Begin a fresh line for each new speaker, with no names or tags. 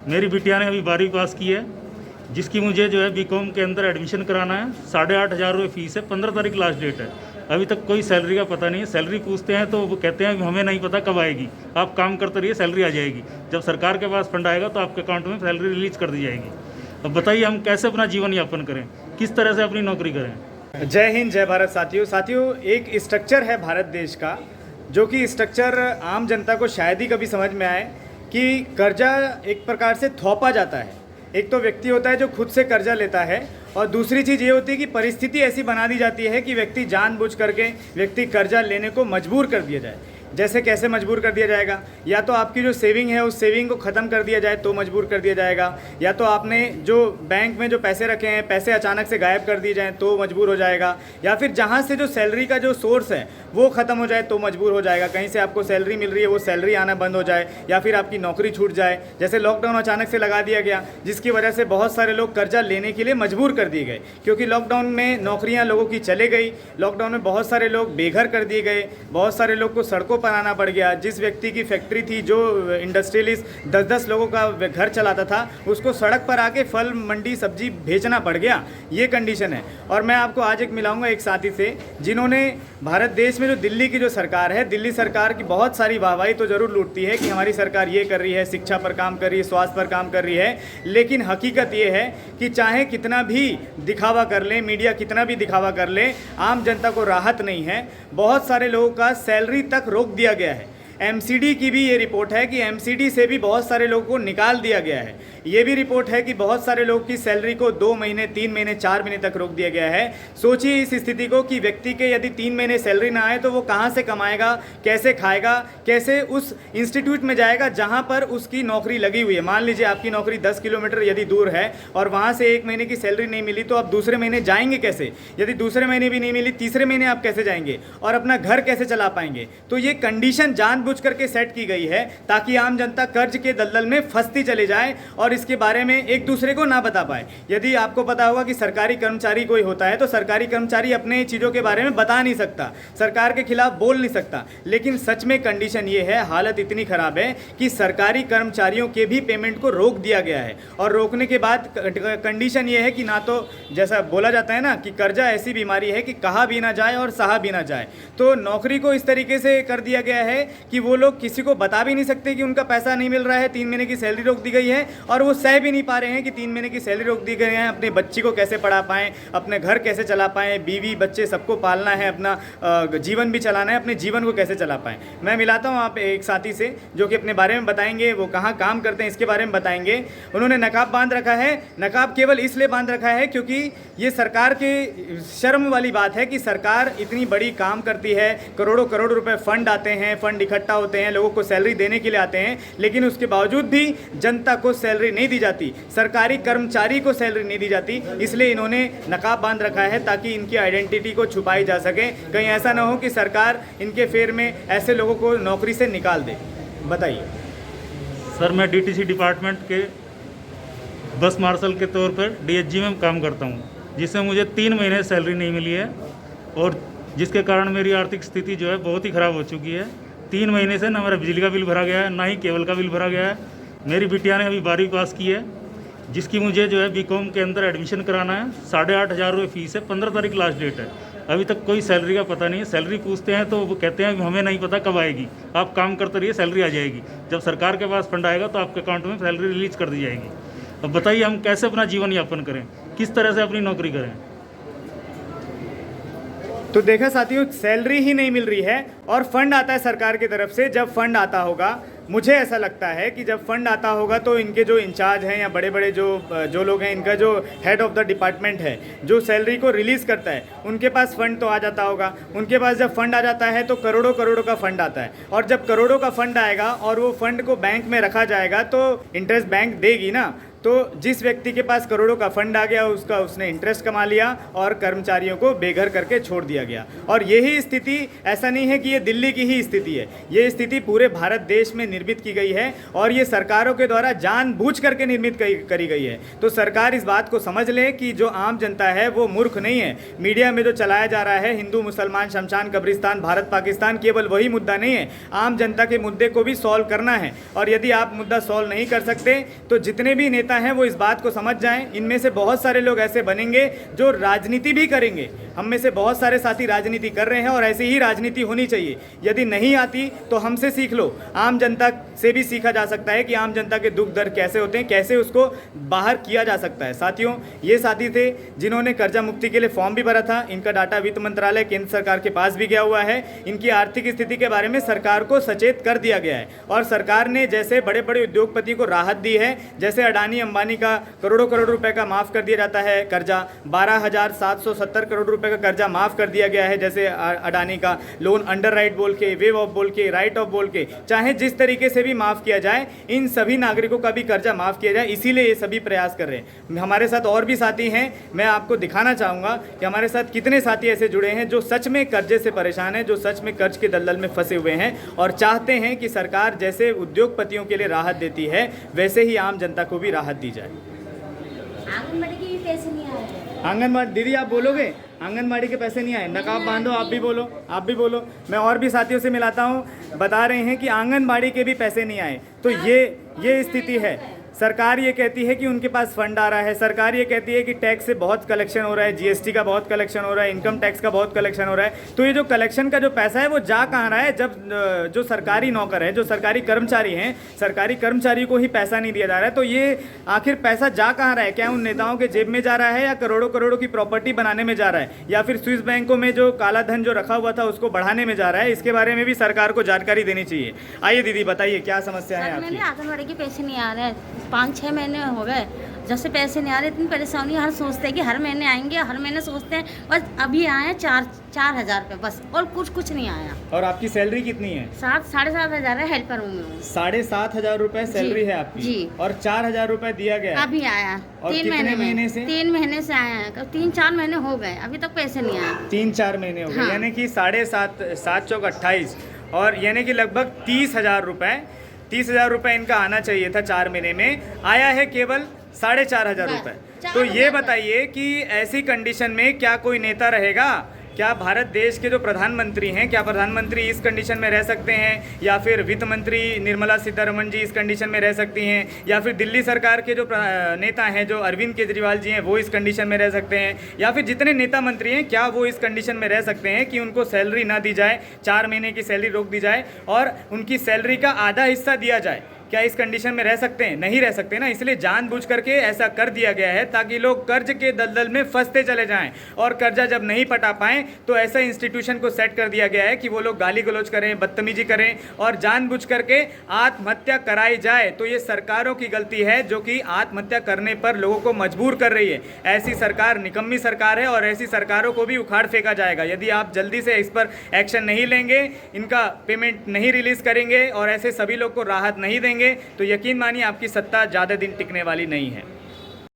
मेरी बिटिया ने अभी 12वीं पास की है, जिसकी मुझे जो है बीकॉम के अंदर एडमिशन कराना है। 8,500 रुपये फीस है, 15 तारीख लास्ट डेट है। अभी तक कोई सैलरी का पता नहीं है। सैलरी पूछते हैं तो वो कहते हैं हमें नहीं पता कब आएगी, आप काम करते रहिए, सैलरी आ जाएगी। जब सरकार के पास फंड आएगा तो आपके अकाउंट में सैलरी रिलीज कर दी जाएगी। अब बताइए हम कैसे अपना जीवन यापन करें, किस तरह से अपनी नौकरी करें।
जय हिंद, जय भारत। साथियों, एक स्ट्रक्चर है भारत देश का, जो कि स्ट्रक्चर आम जनता को शायद ही कभी समझ में आए कि कर्जा एक प्रकार से थोपा जाता है। एक तो व्यक्ति होता है जो खुद से कर्जा लेता है, और दूसरी चीज़ ये होती है कि परिस्थिति ऐसी बना दी जाती है कि व्यक्ति जानबूझ करके व्यक्ति कर्जा लेने को मजबूर कर दिया जाए। जैसे कैसे मजबूर कर दिया जाएगा? या तो आपकी जो सेविंग है उस सेविंग को ख़त्म कर दिया जाए तो मजबूर कर दिया जाएगा, या तो आपने जो बैंक में जो पैसे रखे हैं पैसे अचानक से गायब कर दिए जाएँ तो मजबूर हो जाएगा, या फिर जहाँ से जो सैलरी का जो सोर्स है वो ख़त्म हो जाए तो मजबूर हो जाएगा। कहीं से आपको सैलरी मिल रही है वो सैलरी आना बंद हो जाए, या फिर आपकी नौकरी छूट जाए। जैसे लॉकडाउन अचानक से लगा दिया गया, जिसकी वजह से बहुत सारे लोग कर्जा लेने के लिए मजबूर कर दिए गए, क्योंकि लॉकडाउन में नौकरियां लोगों की चले गई। लॉकडाउन में बहुत सारे लोग बेघर कर दिए गए, बहुत सारे लोग को सड़कों पर आना पड़ गया। जिस व्यक्ति की फैक्ट्री थी, जो इंडस्ट्रियलिस्ट 10-10 लोगों का घर चलाता था, उसको सड़क पर आके फल मंडी सब्जी बेचना पड़ गया। ये कंडीशन है। और मैं आपको आज एक मिलाऊंगा एक साथी से, जिन्होंने भारत देश में जो दिल्ली की जो सरकार है, दिल्ली सरकार की बहुत सारी वाहवाही तो ज़रूर लूटती है कि हमारी सरकार ये कर रही है, शिक्षा पर काम कर रही है, स्वास्थ्य पर काम कर रही है, लेकिन हकीकत ये है कि चाहे कितना भी दिखावा कर ले, मीडिया कितना भी दिखावा कर ले, आम जनता को राहत नहीं है। बहुत सारे लोगों का सैलरी तक रोक दिया गया है। एमसीडी की भी ये रिपोर्ट है कि एमसीडी से भी बहुत सारे लोगों को निकाल दिया गया है। ये भी रिपोर्ट है कि बहुत सारे लोगों की सैलरी को 2 महीने, 3 महीने, 4 महीने तक रोक दिया गया है। सोचिए इस स्थिति को कि व्यक्ति के यदि 3 महीने सैलरी ना आए तो वो कहाँ से कमाएगा, कैसे खाएगा, कैसे उस इंस्टीट्यूट में जाएगा जहाँ पर उसकी नौकरी लगी हुई है। मान लीजिए आपकी नौकरी 10 किलोमीटर यदि दूर है और वहाँ से 1 महीने की सैलरी नहीं मिली, तो आप दूसरे महीने जाएंगे कैसे? यदि दूसरे महीने भी नहीं मिली, तीसरे महीने आप कैसे जाएंगे और अपना घर कैसे चला पाएंगे? तो ये कंडीशन जानबूझ करके सेट की गई है ताकि आम जनता कर्ज के दलदल में फंसती चली जाए और इसके बारे में एक दूसरे को ना बता पाए। यदि आपको पता होगा कि सरकारी कर्मचारी कोई होता है तो सरकारी कर्मचारी अपने चीज़ों के बारे में बता नहीं सकता, सरकार के खिलाफ बोल नहीं सकता, लेकिन सच में कंडीशन ये है, हालत इतनी ख़राब है कि सरकारी कर्मचारियों के भी पेमेंट को रोक दिया गया है। और रोकने के बाद कंडीशन ये है कि ना तो, जैसा बोला जाता है ना कि कर्जा ऐसी बीमारी है कि कहा भी ना जाए और सहा भी ना जाए, तो नौकरी को इस तरीके से कर दिया गया है कि वो लोग किसी को बता भी नहीं सकते कि उनका पैसा नहीं मिल रहा है, 3 महीने की सैलरी रोक दी गई है, और वो सह भी नहीं पा रहे हैं कि 3 महीने की सैलरी रोक दी गई है। अपने बच्ची को कैसे पढ़ा पाएँ, अपने घर कैसे चला पाएँ, बीवी बच्चे सबको पालना है, अपना जीवन भी चलाना है, अपने जीवन को कैसे चला पाएँ। मैं मिलाता हूँ आप एक साथी से जो कि अपने बारे में बताएंगे, वो कहाँ काम करते हैं इसके बारे में बताएंगे। उन्होंने नकाब बांध रखा है। नकाब केवल इसलिए बांध रखा है क्योंकि ये सरकार के शर्म वाली बात है कि सरकार इतनी बड़ी काम करती है, करोड़ों करोड़ रुपए फंड आते हैं, फंड इकट्ठा होते हैं, लोगों को सैलरी देने के लिए आते हैं, लेकिन उसके बावजूद भी जनता को सैलरी नहीं दी जाती, सरकारी कर्मचारी को सैलरी नहीं दी जाती। इसलिए इन्होंने नकाब बांध रखा है ताकि इनकी आइडेंटिटी को छुपाई जा सके। कहीं ऐसा ना हो कि सरकार इनके फेर में ऐसे लोगों को नौकरी से निकाल दे। बताइए
सर, मैं डीटीसी डिपार्टमेंट के बस मार्शल के तौर पर डीएसजी में काम करता हूँ, जिसमें मुझे 3 महीने सैलरी नहीं मिली है और जिसके कारण मेरी आर्थिक स्थिति जो है बहुत ही ख़राब हो चुकी है। 3 महीने से ना मेरा बिजली का बिल भरा गया है, ना ही केबल का बिल भरा गया है। मेरी बिटिया ने अभी 12वीं पास की है, जिसकी मुझे जो है बीकॉम के अंदर एडमिशन कराना है। 8,500 रुपये फीस है, 15 तारीख लास्ट डेट है। अभी तक कोई सैलरी का पता नहीं है। सैलरी पूछते हैं तो वो कहते हैं हमें नहीं पता कब आएगी, आप काम करते रहिए, सैलरी आ जाएगी। जब सरकार के पास फंड आएगा तो आपके अकाउंट में सैलरी रिलीज कर दी जाएगी। अब बताइए हम कैसे अपना जीवन यापन करें, किस तरह से अपनी नौकरी करें।
तो देखा साथियों, सैलरी ही नहीं मिल रही है और फंड आता है सरकार की तरफ से। जब फंड आता होगा, मुझे ऐसा लगता है कि जब फंड आता होगा तो इनके जो इंचार्ज हैं या बड़े बड़े जो लोग हैं, इनका जो हेड ऑफ द डिपार्टमेंट है जो सैलरी को रिलीज़ करता है, उनके पास फंड तो आ जाता होगा। उनके पास जब फंड आ जाता है तो करोड़ों करोड़ों का फंड आता है, और जब करोड़ों का फंड आएगा और वो फंड को बैंक में रखा जाएगा तो इंटरेस्ट बैंक देगी ना। तो जिस व्यक्ति के पास करोड़ों का फंड आ गया उसने इंटरेस्ट कमा लिया और कर्मचारियों को बेघर करके छोड़ दिया गया। और यही स्थिति, ऐसा नहीं है कि ये दिल्ली की ही स्थिति है, ये स्थिति पूरे भारत देश में निर्मित की गई है और ये सरकारों के द्वारा जानबूझ करके निर्मित करी गई है। तो सरकार इस बात को समझ ले कि जो आम जनता है वो मूर्ख नहीं है। मीडिया में जो चलाया जा रहा है हिंदू मुसलमान शमशान कब्रिस्तान भारत पाकिस्तान, केवल वही मुद्दा नहीं है, आम जनता के मुद्दे को भी सॉल्व करना है। और यदि आप मुद्दा सॉल्व नहीं कर सकते तो जितने भी नेता हैं वो इस बात को समझ जाएं। इनमें से बहुत सारे लोग ऐसे बनेंगे जो राजनीति भी करेंगे। हम में से बहुत सारे साथी राजनीति कर रहे हैं और ऐसी ही राजनीति होनी चाहिए। यदि नहीं आती तो हमसे सीख लो, आम जनता से भी सीखा जा सकता है कि आम जनता के दुख दर्द कैसे होते हैं, कैसे उसको बाहर किया जा सकता है। साथियों, ये साथी थे जिन्होंने कर्जा मुक्ति के लिए फॉर्म भी भरा था। इनका डाटा वित्त मंत्रालय केंद्र सरकार के पास भी गया हुआ है। इनकी आर्थिक स्थिति के बारे में सरकार को सचेत कर दिया गया है और सरकार ने जैसे बड़े बड़े उद्योगपति को राहत दी है, जैसे अडानी अंबानी का करोड़ों करोड़ रुपए का माफ़ कर दिया जाता है कर्जा, 12,770 करोड़ रुपए का कर्जा माफ़ कर दिया गया है। जैसे अडानी का लोन अंडर राइट बोल के, वेव ऑफ बोल के, राइट ऑफ बोल के, चाहे जिस तरीके से भी माफ़ किया जाए, इन सभी नागरिकों का भी कर्जा माफ़ किया जाए। इसीलिए ये सभी प्रयास कर रहे हैं। हमारे साथ और भी साथी हैं, मैं आपको दिखाना चाहूँगा कि हमारे साथ कितने साथी ऐसे जुड़े हैं जो सच में कर्जे से परेशान हैं, जो सच में कर्ज के दलदल में फंसे हुए हैं और चाहते हैं कि सरकार जैसे उद्योगपतियों के लिए राहत देती है वैसे ही आम जनता को भी राहत दी जाए।
आंगनबाड़ी के भी पैसे नहीं आ रहे हैं।
आंगनबाड़ी दीदी आप बोलोगे, आंगनबाड़ी के पैसे नहीं आए? नकाब बांधो, आप भी बोलो, आप भी बोलो। मैं और भी साथियों से मिलाता हूँ, बता रहे हैं कि आंगनबाड़ी के भी पैसे नहीं आए। तो ये स्थिति है। सरकार ये कहती है कि उनके पास फंड आ रहा है, सरकार ये कहती है कि टैक्स से बहुत कलेक्शन हो रहा है, जीएसटी का बहुत कलेक्शन हो रहा है, इनकम टैक्स का बहुत कलेक्शन हो रहा है। तो ये जो कलेक्शन का जो पैसा है वो जा कहाँ रहा है, जब जो सरकारी नौकर है, जो सरकारी कर्मचारी हैं, सरकारी कर्मचारी को ही पैसा नहीं दिया जा रहा है। तो ये आखिर पैसा जा कहाँ रहा है? क्या उन नेताओं के जेब में जा रहा है या करोड़ों करोड़ों की प्रॉपर्टी बनाने में जा रहा है, या फिर स्विस बैंकों में जो काला धन जो रखा हुआ था उसको बढ़ाने में जा रहा है? इसके बारे में भी सरकार को जानकारी देनी चाहिए। आइए दीदी बताइए क्या समस्या है आपकी?
मैंने आंगनबाड़ी के पैसे नहीं आ रहे हैं, 5-6 महीने हो गए जब से पैसे नहीं आ रहे। इतनी परेशानी, हर सोचते हैं कि हर महीने आएंगे, हर महीने सोचते हैं, बस अभी आए हैं 4,000 रुपये बस, और कुछ नहीं आया।
और आपकी सैलरी कितनी है?
7,500 है, हेल्पर हूँ मैं।
7,500 रुपये सैलरी है आपकी
जी।
और 4,000 रुपये दिया गया है?
अभी आया।
और
3
कितने महीने से?
3 महीने से आया है, 3-4 महीने हो गए, अभी तक पैसे नहीं आए।
3-4 महीने हो गए।
हाँ।
यानी कि 7 चौक 28 और यानी कि लगभग 30,000 रुपये, 30,000 रुपये इनका आना चाहिए था 4 महीने में, आया है केवल 4,500 रुपये। तो ये बताइए कि ऐसी कंडीशन में क्या कोई नेता रहेगा? क्या भारत देश के जो प्रधानमंत्री हैं, क्या प्रधानमंत्री इस कंडीशन में रह सकते हैं, या फिर वित्त मंत्री निर्मला सीतारमण जी इस कंडीशन में रह सकती हैं, या फिर दिल्ली सरकार के जो नेता हैं जो अरविंद केजरीवाल जी हैं वो इस कंडीशन में रह सकते हैं, या फिर जितने नेता मंत्री हैं क्या वो इस कंडीशन में रह सकते हैं कि उनको सैलरी ना दी जाए, 4 महीने की सैलरी रोक दी जाए और उनकी सैलरी का आधा हिस्सा दिया जाए? क्या इस कंडीशन में रह सकते हैं? नहीं रह सकते ना। इसलिए जानबूझ करके ऐसा कर दिया गया है ताकि लोग कर्ज के दलदल में फंसते चले जाएं और कर्जा जब नहीं पटा पाएं तो ऐसा इंस्टीट्यूशन को सेट कर दिया गया है कि वो लोग गाली गलौज करें, बदतमीजी करें और जानबूझ करके आत्महत्या कराई जाए। तो ये सरकारों की गलती है जो कि आत्महत्या करने पर लोगों को मजबूर कर रही है। ऐसी सरकार निकम्मी सरकार है और ऐसी सरकारों को भी उखाड़ फेंका जाएगा यदि आप जल्दी से इस पर एक्शन नहीं लेंगे, इनका पेमेंट नहीं रिलीज़ करेंगे और ऐसे सभी लोग को राहत नहीं देंगे तो यकीन मानिए आपकी सत्ता ज़्यादा दिन टिकने वाली नहीं है।